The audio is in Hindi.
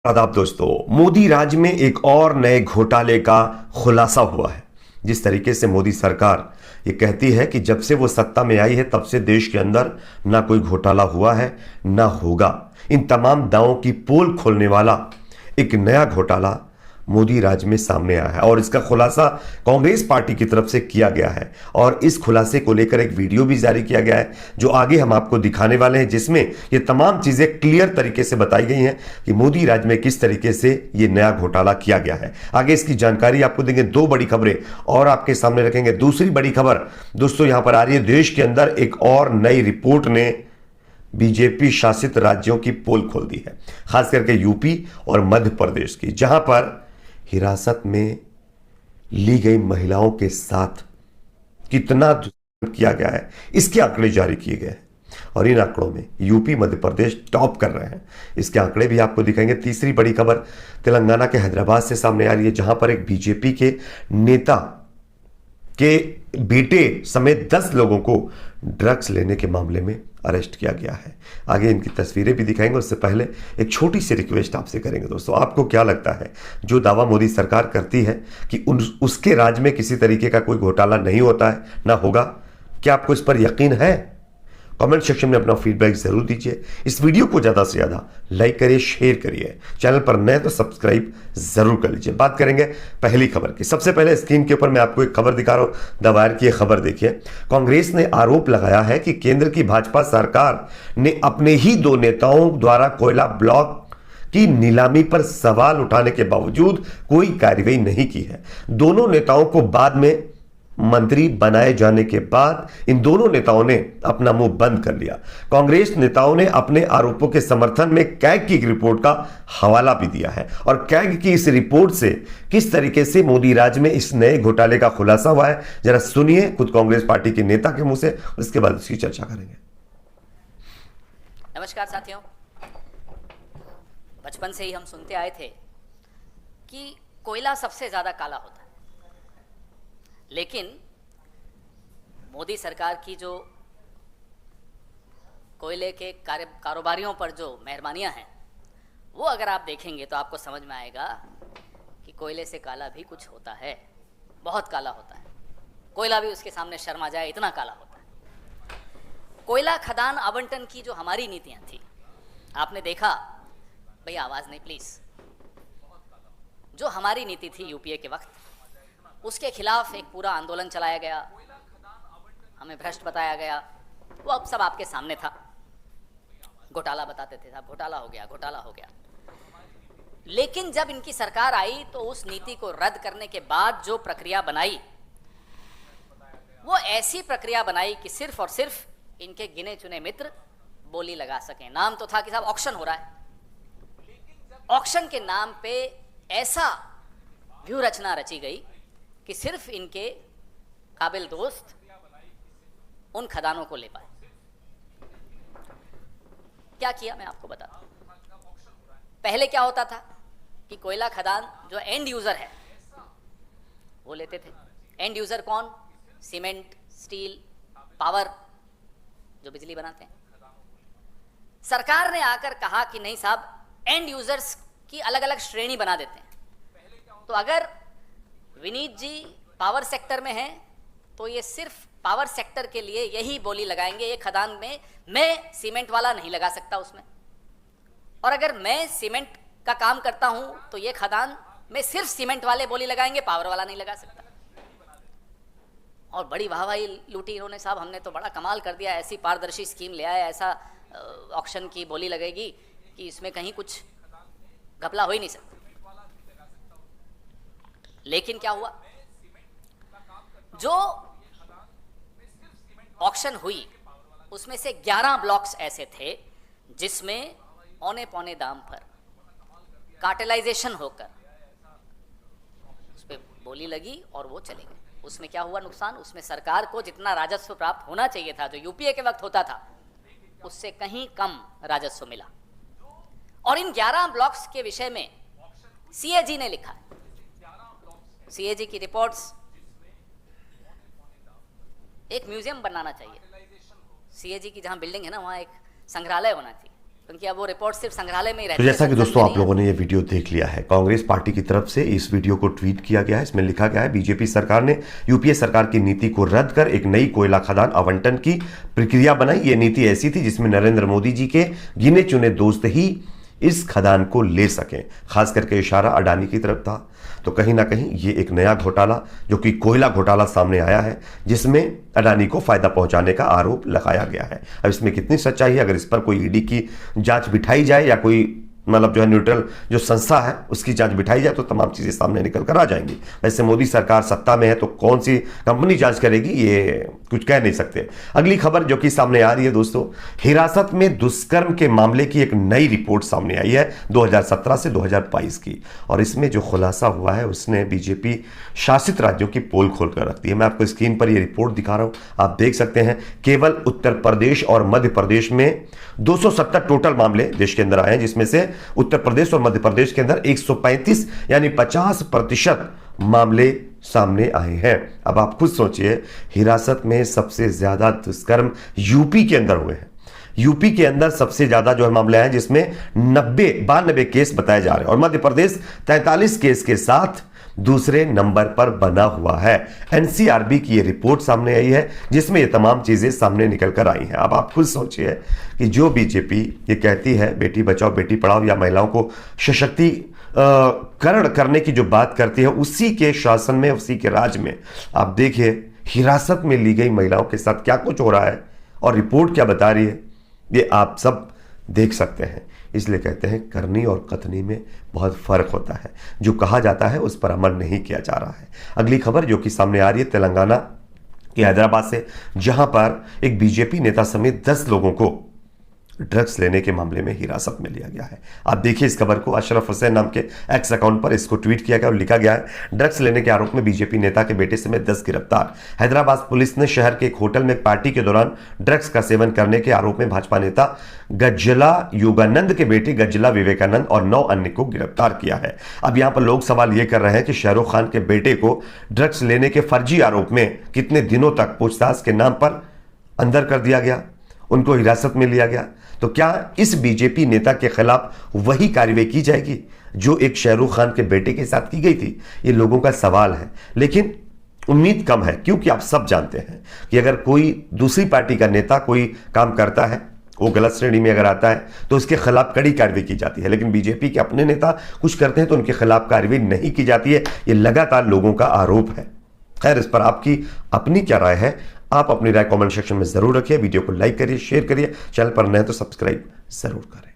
आदाब दोस्तों, मोदी राज में एक और नए घोटाले का खुलासा हुआ है। जिस तरीके से मोदी सरकार ये कहती है कि जब से वो सत्ता में आई है तब से देश के अंदर ना कोई घोटाला हुआ है ना होगा, इन तमाम दावों की पोल खोलने वाला एक नया घोटाला मोदी राज में सामने आया है और इसका खुलासा कांग्रेस पार्टी की तरफ से किया गया है। और इस खुलासे को लेकर एक वीडियो भी जारी किया गया है जो आगे हम आपको दिखाने वाले हैं, जिसमें ये तमाम चीजें क्लियर तरीके से बताई गई हैं कि मोदी राज में किस तरीके से ये नया घोटाला किया गया है। आगे इसकी जानकारी आपको देंगे। दो बड़ी खबरें और आपके सामने रखेंगे। दूसरी बड़ी खबर दोस्तों यहां पर आ रही है, देश के अंदर एक और नई रिपोर्ट ने बीजेपी शासित राज्यों की पोल खोल दी है, खास करके यूपी और मध्य प्रदेश की, जहां पर हिरासत में ली गई महिलाओं के साथ कितना दुष्कर्म किया गया है इसके आंकड़े जारी किए गए हैं और इन आंकड़ों में यूपी मध्य प्रदेश टॉप कर रहे हैं। इसके आंकड़े भी आपको दिखाएंगे। तीसरी बड़ी खबर तेलंगाना के हैदराबाद से सामने आ रही है, जहां पर एक बीजेपी के नेता के बेटे समेत 10 लोगों को ड्रग्स लेने के मामले में अरेस्ट किया गया है। आगे इनकी तस्वीरें भी दिखाएंगे। उससे पहले एक छोटी सी रिक्वेस्ट आपसे करेंगे दोस्तों, आपको क्या लगता है जो दावा मोदी सरकार करती है कि उसके राज में किसी तरीके का कोई घोटाला नहीं होता है ना होगा, क्या आपको इस पर यकीन है? कमेंट सेक्शन में अपना फीडबैक जरूर दीजिए। इस वीडियो को ज्यादा से ज्यादा लाइक करिए, शेयर करिए। चैनल पर नए तो सब्सक्राइब जरूर कर लीजिए। बात करेंगे पहली खबर की। सबसे पहले स्क्रीन के ऊपर मैं आपको एक खबर दिखा रहा हूं, द वायर की खबर देखिए। कांग्रेस ने आरोप लगाया है कि केंद्र की भाजपा सरकार ने अपने ही दो नेताओं द्वारा कोयला ब्लॉक की नीलामी पर सवाल उठाने के बावजूद कोई कार्रवाई नहीं की है। दोनों नेताओं को बाद में मंत्री बनाए जाने के बाद इन दोनों नेताओं ने अपना मुंह बंद कर लिया। कांग्रेस नेताओं ने अपने आरोपों के समर्थन में कैग की एक रिपोर्ट का हवाला भी दिया है और कैग की इस रिपोर्ट से किस तरीके से मोदी राज में इस नए घोटाले का खुलासा हुआ है, जरा सुनिए खुद कांग्रेस पार्टी के नेता के मुंह से, उसके बाद इसकी चर्चा करेंगे। नमस्कार साथियों, बचपन से ही हम सुनते आए थे कि कोयला सबसे ज्यादा काला होता है, लेकिन मोदी सरकार की जो कोयले के कारोबारियों पर जो मेहरबानियां हैं वो अगर आप देखेंगे तो आपको समझ में आएगा कि कोयले से काला भी कुछ होता है, बहुत काला होता है। कोयला भी उसके सामने शर्मा जाए इतना काला होता है। कोयला खदान आवंटन की जो हमारी नीतियां थी, आपने देखा, भैया आवाज़ नहीं प्लीज़, जो हमारी नीति थी यूपीए के वक्त, उसके खिलाफ एक पूरा आंदोलन चलाया गया, हमें भ्रष्ट बताया गया, वो अब सब आपके सामने था। घोटाला बताते थे, साहब घोटाला हो गया, घोटाला हो गया। लेकिन जब इनकी सरकार आई तो उस नीति को रद्द करने के बाद जो प्रक्रिया बनाई वो ऐसी प्रक्रिया बनाई कि सिर्फ और सिर्फ इनके गिने चुने मित्र बोली लगा सकें। नाम तो था कि साहब ऑक्शन हो रहा है, ऑक्शन के नाम पे ऐसा व्यूह रचना रची गई कि सिर्फ इनके काबिल दोस्त उन खदानों को ले पाए। क्या किया मैं आपको बताता हूं। पहले क्या होता था कि कोयला खदान जो एंड यूजर है वो लेते थे। एंड यूजर कौन? सीमेंट, स्टील, पावर, जो बिजली बनाते हैं। सरकार ने आकर कहा कि नहीं साहब, एंड यूजर्स की अलग अलग श्रेणी बना देते हैं। तो अगर विनीत जी पावर सेक्टर में हैं तो ये सिर्फ पावर सेक्टर के लिए यही बोली लगाएंगे, ये खदान में मैं सीमेंट वाला नहीं लगा सकता उसमें, और अगर मैं सीमेंट का काम करता हूं तो ये खदान में सिर्फ सीमेंट वाले बोली लगाएंगे, पावर वाला नहीं लगा सकता। और बड़ी वाहवाही लूटी इन्होंने, साहब हमने तो बड़ा कमाल कर दिया, ऐसी पारदर्शी स्कीम ले आए, ऐसा ऑक्शन की बोली लगेगी कि इसमें कहीं कुछ घपला हो ही नहीं सकता। लेकिन क्या हुआ, जो ऑक्शन हुई उसमें से 11 ब्लॉक्स ऐसे थे जिसमें औने पौने दाम पर कार्टेलाइजेशन होकर उस पर बोली लगी और वो चले गए। उसमें क्या हुआ नुकसान? उसमें सरकार को जितना राजस्व प्राप्त होना चाहिए था, जो यूपीए के वक्त होता था, उससे कहीं कम राजस्व मिला। और इन 11 ब्लॉक्स के विषय में सीएजी ने लिखा है। सीएजी की रिपोर्ट्स, एक म्यूजियम बनाना चाहिए सीएजी की, जहां बिल्डिंग है ना वहां एक संग्रहालय होना चाहिए। क्योंकि अब वो रिपोर्ट सिर्फ संग्रहालय में ही रहती तो है। जैसा कि संसद में दोस्तों आप नहीं लोगों ने ये वीडियो देख लिया है, कांग्रेस पार्टी की तरफ से इस वीडियो को ट्वीट किया गया है। इसमें लिखा गया है, बीजेपी सरकार ने यूपीए सरकार की नीति को रद्द कर एक नई कोयला खदान आवंटन की प्रक्रिया बनाई। ये नीति ऐसी थी जिसमें नरेंद्र मोदी जी के गिने चुने दोस्त ही इस खदान को ले सकें। खास करके इशारा अडानी की तरफ था। तो कहीं ना कहीं ये एक नया घोटाला जो कि कोयला घोटाला सामने आया है, जिसमें अडानी को फायदा पहुंचाने का आरोप लगाया गया है। अब इसमें कितनी सच्चाई है, अगर इस पर कोई ईडी की जांच बिठाई जाए या कोई मतलब जो है न्यूट्रल जो संस्था है उसकी जांच बिठाई जाए तो तमाम चीजें सामने निकल कर आ जाएंगी। वैसे मोदी सरकार सत्ता में है तो कौन सी कंपनी जांच करेगी ये कुछ कह नहीं सकते। अगली खबर जो कि सामने आ रही है दोस्तों, हिरासत में दुष्कर्म के मामले की एक नई रिपोर्ट सामने आई है 2017 से 2022 की, और इसमें जो खुलासा हुआ है उसने बीजेपी शासित राज्यों की पोल खोल कर रख दी है। मैं आपको स्क्रीन पर ये रिपोर्ट दिखा रहा हूं, आप देख सकते हैं। केवल उत्तर प्रदेश और मध्य प्रदेश में 270 टोटल मामले देश के अंदर आए हैं, जिसमें से उत्तर प्रदेश और मध्य प्रदेश के अंदर 135 यानी 50% मामले सामने आए हैं। अब आप खुद सोचिए, हिरासत में सबसे ज्यादा दुष्कर्म यूपी के अंदर हुए हैं। यूपी के अंदर सबसे ज्यादा जो है मामले हैं, जिसमें 92 केस बताए जा रहे हैं, और मध्य प्रदेश 43 केस के साथ दूसरे नंबर पर बना हुआ है। एनसीआरबी की ये रिपोर्ट सामने आई है जिसमें ये तमाम चीजें सामने निकल कर आई हैं। अब आप खुद सोचिए कि जो बीजेपी ये कहती है बेटी बचाओ बेटी पढ़ाओ या महिलाओं को सशक्तिकरण करने की जो बात करती है, उसी के शासन में, उसी के राज में आप देखिए हिरासत में ली गई महिलाओं के साथ क्या कुछ हो रहा है और रिपोर्ट क्या बता रही है, ये आप सब देख सकते हैं। इसलिए कहते हैं करनी और कथनी में बहुत फर्क होता है। जो कहा जाता है उस पर अमल नहीं किया जा रहा है। अगली खबर जो कि सामने आ रही है तेलंगाना के हैदराबाद से, जहां पर एक बीजेपी नेता समेत 10 लोगों को ड्रग्स लेने के मामले में हिरासत में लिया गया है। आप देखिए इस खबर को, अशरफ हुसैन नाम के एक्स अकाउंट पर इसको ट्वीट किया गया और लिखा गया है, ड्रग्स लेने के आरोप में बीजेपी नेता के बेटे समेत 10 गिरफ्तार। हैदराबाद पुलिस ने शहर के एक होटल में पार्टी के दौरान ड्रग्स का सेवन करने के आरोप में भाजपा नेता गज्जला योगानंद के बेटे गज्जला विवेकानंद और 9 अन्य को गिरफ्तार किया है। अब यहां पर लोग सवाल यह कर रहे हैं कि शाहरुख खान के बेटे को ड्रग्स लेने के फर्जी आरोप में कितने दिनों तक पूछताछ के नाम पर अंदर कर दिया गया, उनको हिरासत में लिया गया। तो क्या इस बीजेपी नेता के खिलाफ वही कार्रवाई की जाएगी जो एक शाहरुख खान के बेटे के साथ की गई थी? ये लोगों का सवाल है, लेकिन उम्मीद कम है, क्योंकि आप सब जानते हैं कि अगर कोई दूसरी पार्टी का नेता कोई काम करता है, वो गलत श्रेणी में अगर आता है तो उसके खिलाफ कड़ी कार्रवाई की जाती है, लेकिन बीजेपी के अपने नेता कुछ करते हैं तो उनके खिलाफ कार्रवाई नहीं की जाती है। ये लगातार लोगों का आरोप है। खैर, इस पर आपकी अपनी क्या राय है? आप अपनी राय कमेंट सेक्शन में जरूर रखिए। वीडियो को लाइक करिए, शेयर करिए, चैनल पर नए तो सब्सक्राइब जरूर करें।